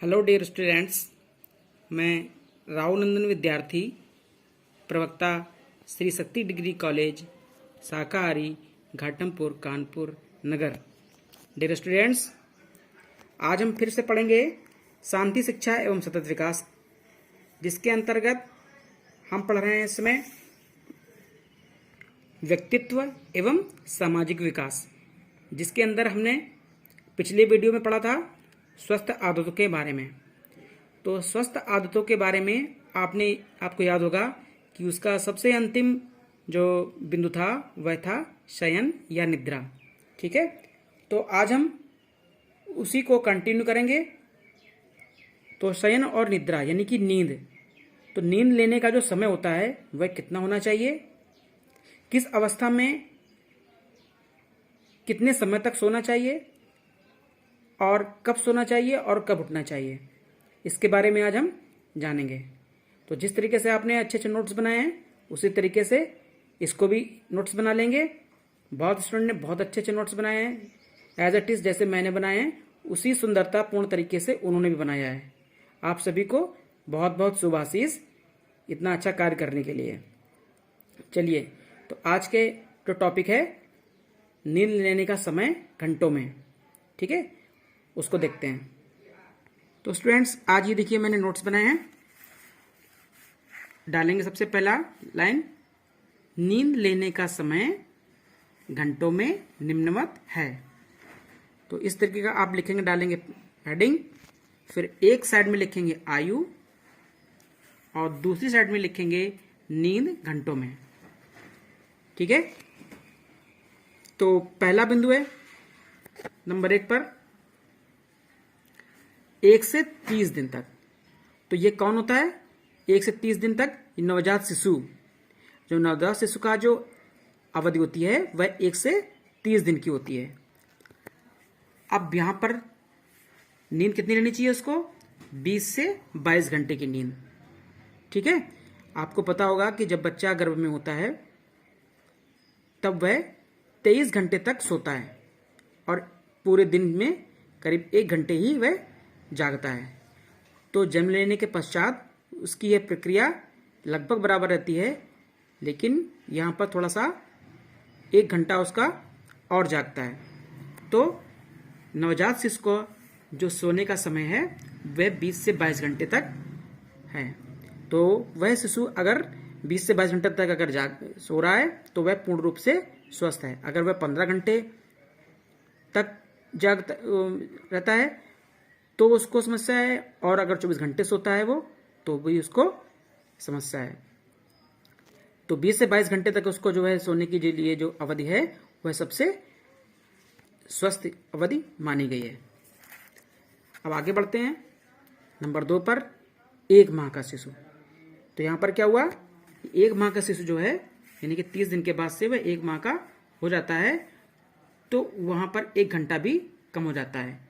Hello dear students, मैं राव नंदन विद्यार्थी प्रवक्ता श्री शक्ति डिग्री कॉलेज शाकाहारी घाटमपुर कानपुर नगर। डियर स्टूडेंट्स, आज हम फिर से पढ़ेंगे शांति शिक्षा एवं सतत विकास, जिसके अंतर्गत हम पढ़ रहे हैं इसमें व्यक्तित्व एवं सामाजिक विकास, जिसके अंदर हमने पिछले वीडियो में पढ़ा था स्वस्थ आदतों के बारे में। तो स्वस्थ आदतों के बारे में आपको याद होगा कि उसका सबसे अंतिम जो बिंदु था वह था शयन या निद्रा। ठीक है, तो आज हम उसी को कंटिन्यू करेंगे। तो शयन और निद्रा यानी कि नींद, तो नींद लेने का जो समय होता है वह कितना होना चाहिए, किस अवस्था में कितने समय तक सोना चाहिए और कब सोना चाहिए और कब उठना चाहिए, इसके बारे में आज हम जानेंगे। तो जिस तरीके से आपने अच्छे अच्छे नोट्स बनाए हैं उसी तरीके से इसको भी नोट्स बना लेंगे। बहुत स्टूडेंट ने बहुत अच्छे अच्छे नोट्स बनाए हैं, एज इट इज जैसे मैंने बनाए हैं उसी सुंदरतापूर्ण तरीके से उन्होंने भी बनाया है। आप सभी को बहुत बहुत शुभ आशीष इतना अच्छा कार्य करने के लिए। चलिए, तो आज के जो टॉपिक है नींद लेने का समय घंटों में, ठीक है, उसको देखते हैं। तो स्टूडेंट्स, आज ये देखिए मैंने नोट्स बनाए हैं। डालेंगे सबसे पहला लाइन, नींद लेने का समय घंटों में निम्नवत है। तो इस तरीके का आप लिखेंगे, डालेंगे हेडिंग, फिर एक साइड में लिखेंगे आयु और दूसरी साइड में लिखेंगे नींद घंटों में। ठीक है, तो पहला बिंदु है नंबर 1 पर 1 से 30 दिन तक। तो ये कौन होता है 1 से 30 दिन तक? नवजात शिशु। जो नवजात शिशु का जो अवधि होती है वह 1 से 30 दिन की होती है। अब यहां पर नींद कितनी लेनी चाहिए उसको? 20 से 22 घंटे की नींद। ठीक है, आपको पता होगा कि जब बच्चा गर्भ में होता है तब वह 23 घंटे तक सोता है और पूरे दिन में करीब 1 घंटे ही वह जागता है। तो जन्म लेने के पश्चात उसकी यह प्रक्रिया लगभग बराबर रहती है, लेकिन यहाँ पर थोड़ा सा 1 घंटा उसका और जागता है। तो नवजात शिशु को जो सोने का समय है वह 20 से 22 घंटे तक है। तो वह शिशु अगर 20 से 22 घंटे तक अगर सो रहा है तो वह पूर्ण रूप से स्वस्थ है। अगर वह 15 घंटे तक जागता रहता है तो उसको समस्या है, और अगर 24 घंटे सोता है वो तो भी उसको समस्या है। तो 20 से 22 घंटे तक उसको जो है सोने की लिए जो अवधि है वह सबसे स्वस्थ अवधि मानी गई है। अब आगे बढ़ते हैं नंबर 2 पर 1 माह का शिशु। तो यहां पर क्या हुआ, 1 माह का शिशु जो है यानी कि 30 दिन के बाद से वह 1 माह का हो जाता है, तो वहां पर 1 घंटा भी कम हो जाता है।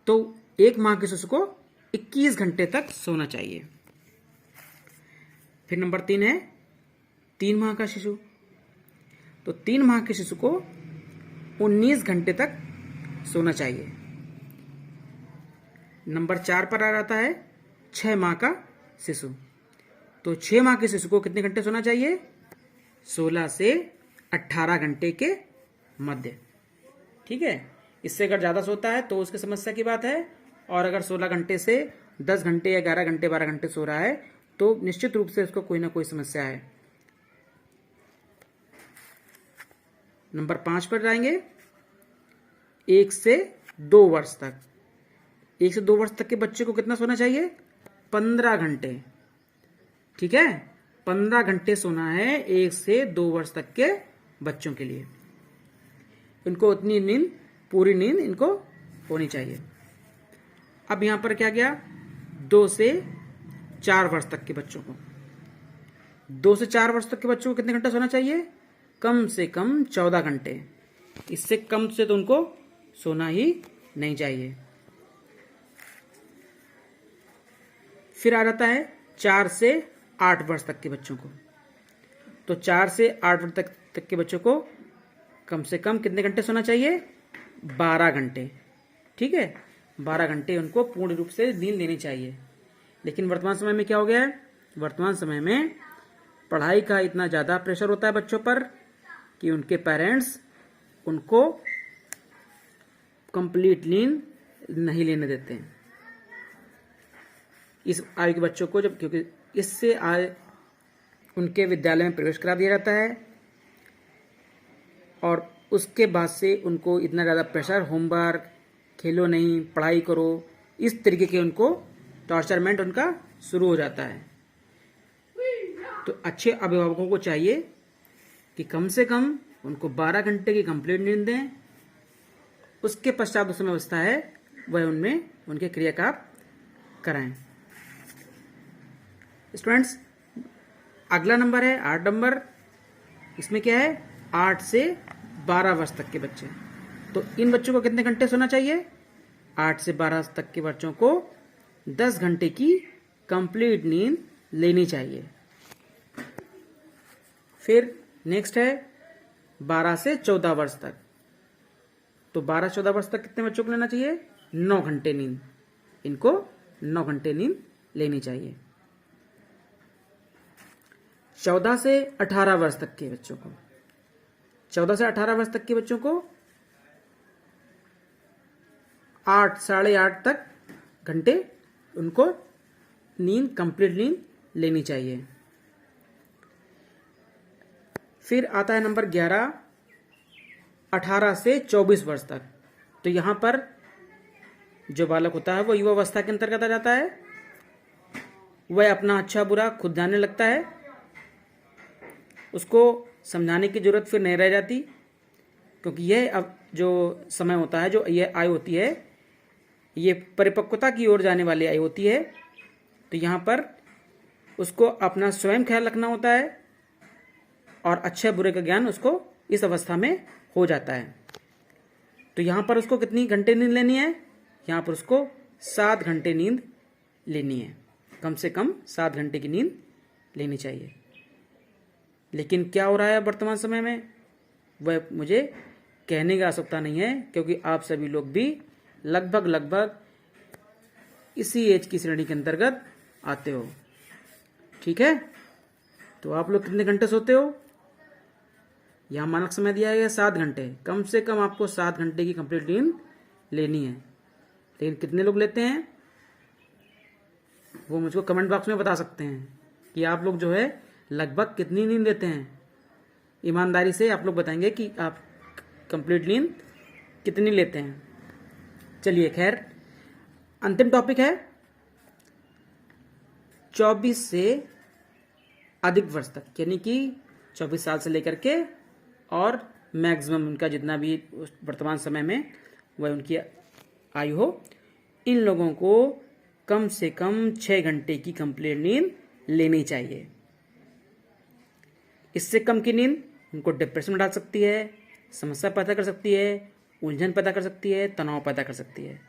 तो 1 माह के शिशु को 21 घंटे तक सोना चाहिए। फिर नंबर 3 है 3 माह का शिशु। तो 3 माह के शिशु को 19 घंटे तक सोना चाहिए। नंबर 4 पर आ जाता है 6 माह का शिशु। तो 6 माह के शिशु को कितने घंटे सोना चाहिए? 16 से 18 घंटे के मध्य। ठीक है, इससे अगर ज्यादा सोता है तो उसकी समस्या की बात है, और अगर 16 घंटे से 10 घंटे या 11 घंटे 12 घंटे सो रहा है तो निश्चित रूप से उसको कोई ना कोई समस्या है। नंबर 5 पर जाएंगे 1 से 2 वर्ष तक। 1 से 2 वर्ष तक के बच्चे को कितना सोना चाहिए? 15 घंटे। ठीक है, 15 घंटे सोना है 1 से 2 वर्ष तक के बच्चों के लिए। इनको उतनी नींद, पूरी नींद इनको होनी चाहिए। अब यहां पर क्या गया, 2 से 4 वर्ष तक के बच्चों को, 2 से 4 वर्ष तक के बच्चों को कितने घंटे सोना चाहिए? कम से कम 14 घंटे। इससे कम से तो उनको सोना ही नहीं चाहिए। फिर आ जाता है 4 से 8 वर्ष तक के बच्चों को। तो 4 से 8 वर्ष तक के बच्चों को कम से कम कितने घंटे सोना चाहिए? 12 घंटे। ठीक है, 12 घंटे उनको पूर्ण रूप से नींद लेनी चाहिए। लेकिन वर्तमान समय में क्या हो गया है, वर्तमान समय में पढ़ाई का इतना ज़्यादा प्रेशर होता है बच्चों पर कि उनके पेरेंट्स उनको कंप्लीट नींद नहीं लेने देते हैं इस आयु के बच्चों को, जब क्योंकि इससे उनके विद्यालय में प्रवेश करा दिया जाता है और उसके बाद से उनको इतना ज़्यादा प्रेशर, होमवर्क, खेलो नहीं, पढ़ाई करो, इस तरीके के उनको टॉर्चरमेंट उनका शुरू हो जाता है। तो अच्छे अभिभावकों को चाहिए कि कम से कम उनको 12 घंटे की कंप्लीट नींद दें। उसके पश्चात जो समय अवस्था है वह उनमें उनके क्रियाकलाप कराएं। स्टूडेंट्स, अगला नंबर है 8 नंबर। इसमें क्या है, 8 से 12 वर्ष तक के बच्चे। तो इन बच्चों को कितने घंटे सोना चाहिए? 8 से 12 तक के बच्चों को 10 घंटे की कंप्लीट नींद लेनी चाहिए। फिर नेक्स्ट है 12 से 14 वर्ष तक। तो 12-14 वर्ष तक कितने बच्चों को लेना चाहिए? 9 घंटे नींद। इनको 9 घंटे नींद लेनी चाहिए। 14 से 18 वर्ष तक के बच्चों को 14 से 18 वर्ष तक के बच्चों को 8 साढ़े 8 तक घंटे उनको नींद, कंप्लीट नींद लेनी चाहिए। फिर आता है नंबर 11, 18 से 24 वर्ष तक। तो यहां पर जो बालक होता है वो युवा अवस्था के अंतर्गत आ जाता है। वह अपना अच्छा बुरा खुद जानने लगता है। उसको समझाने की जरूरत फिर नहीं रह जाती, क्योंकि यह अब जो समय होता है, जो यह आयु होती है, ये परिपक्वता की ओर जाने वाली आयु होती है। तो यहाँ पर उसको अपना स्वयं ख्याल रखना होता है और अच्छे बुरे का ज्ञान उसको इस अवस्था में हो जाता है। तो यहाँ पर उसको कितनी घंटे नींद लेनी है? यहाँ पर उसको 7 घंटे नींद लेनी है। कम से कम 7 घंटे की नींद लेनी चाहिए। लेकिन क्या हो रहा है वर्तमान समय में, वह मुझे कहने की आवश्यकता नहीं है, क्योंकि आप सभी लोग भी लगभग इसी एज की श्रेणी के अंतर्गत आते हो। ठीक है, तो आप लोग कितने घंटे सोते हो? यहाँ मानक समय दिया गया 7 घंटे। कम से कम आपको 7 घंटे की कंप्लीट नींद लेनी है। लेकिन कितने लोग लेते हैं वो मुझको कमेंट बॉक्स में बता सकते हैं कि आप लोग जो है लगभग कितनी नींद लेते हैं। ईमानदारी से आप लोग बताएंगे कि आप कंप्लीट नींद कितनी लेते हैं। चलिए, खैर, अंतिम टॉपिक है 24 से अधिक वर्ष तक, यानी कि 24 साल से लेकर के और मैक्सिमम उनका जितना भी वर्तमान समय में वह उनकी आयु हो, इन लोगों को कम से कम 6 घंटे की कंप्लीट नींद लेनी चाहिए। इससे कम की नींद उनको डिप्रेशन में डाल सकती है, समस्या पैदा कर सकती है, उलझन पैदा कर सकती है, तनाव पैदा कर सकती है।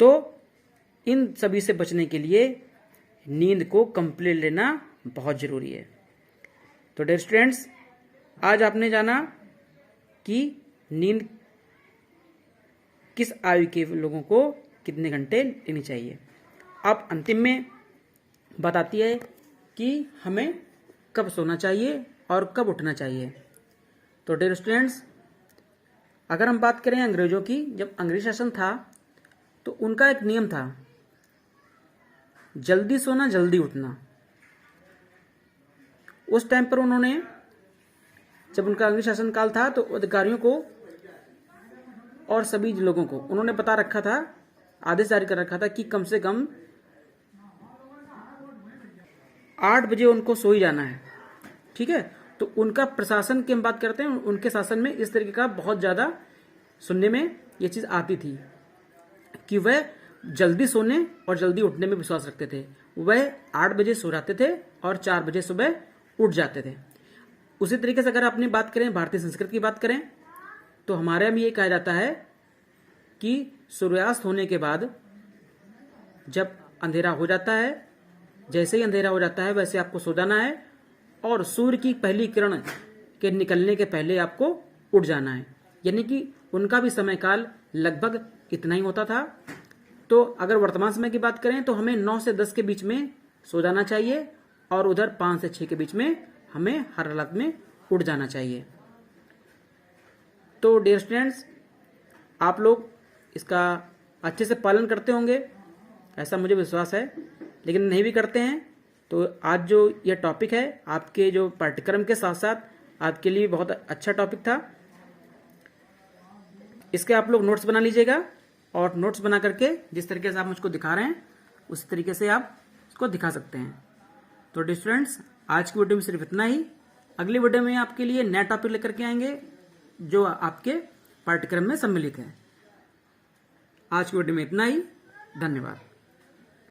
तो इन सभी से बचने के लिए नींद को कंप्लीट लेना बहुत जरूरी है। तो डियर स्टूडेंट्स, आज आपने जाना कि नींद किस आयु के लोगों को कितने घंटे लेनी चाहिए। अब अंतिम में बताती है कि हमें कब सोना चाहिए और कब उठना चाहिए। तो डियर स्टूडेंट्स, अगर हम बात करें अंग्रेजों की, जब अंग्रेज शासन था तो उनका एक नियम था, जल्दी सोना जल्दी उठना। उस टाइम पर उन्होंने, जब उनका अंग्रेज शासन काल था, तो अधिकारियों को और सभी लोगों को उन्होंने बता रखा था, आदेश जारी कर रखा था कि कम से कम 8 बजे उनको सो ही जाना है। ठीक है, तो उनका प्रशासन की हम बात करते हैं, उनके शासन में इस तरीके का बहुत ज्यादा सुनने में ये चीज आती थी कि वह जल्दी सोने और जल्दी उठने में विश्वास रखते थे। वह 8 बजे सो जाते थे और 4 बजे सुबह उठ जाते थे। उसी तरीके से अगर अपनी बात करें, भारतीय संस्कृति की बात करें, तो हमारे यहाँ भी ये कहा जाता है कि सूर्यास्त होने के बाद जब अंधेरा हो जाता है, जैसे ही अंधेरा हो जाता है वैसे आपको सो जाना है और सूर्य की पहली किरण के निकलने के पहले आपको उठ जाना है। यानी कि उनका भी समय काल लगभग इतना ही होता था। तो अगर वर्तमान समय की बात करें तो हमें 9 से 10 के बीच में सो जाना चाहिए और उधर 5 से 6 के बीच में हमें हर हालत में उठ जाना चाहिए। तो डियर स्टूडेंट्स, आप लोग इसका अच्छे से पालन करते होंगे ऐसा मुझे विश्वास है, लेकिन नहीं भी करते हैं तो आज जो यह टॉपिक है आपके जो पाठ्यक्रम के साथ साथ आपके लिए बहुत अच्छा टॉपिक था। इसके आप लोग नोट्स बना लीजिएगा और नोट्स बना करके जिस तरीके से आप मुझको दिखा रहे हैं उस तरीके से आप इसको दिखा सकते हैं। तो डियर स्टूडेंट्स, आज की वीडियो में सिर्फ इतना ही। अगली वीडियो में आपके लिए नया टॉपिक लेकर के आएंगे जो आपके पाठ्यक्रम में सम्मिलित है। आज की वीडियो में इतना ही। धन्यवाद।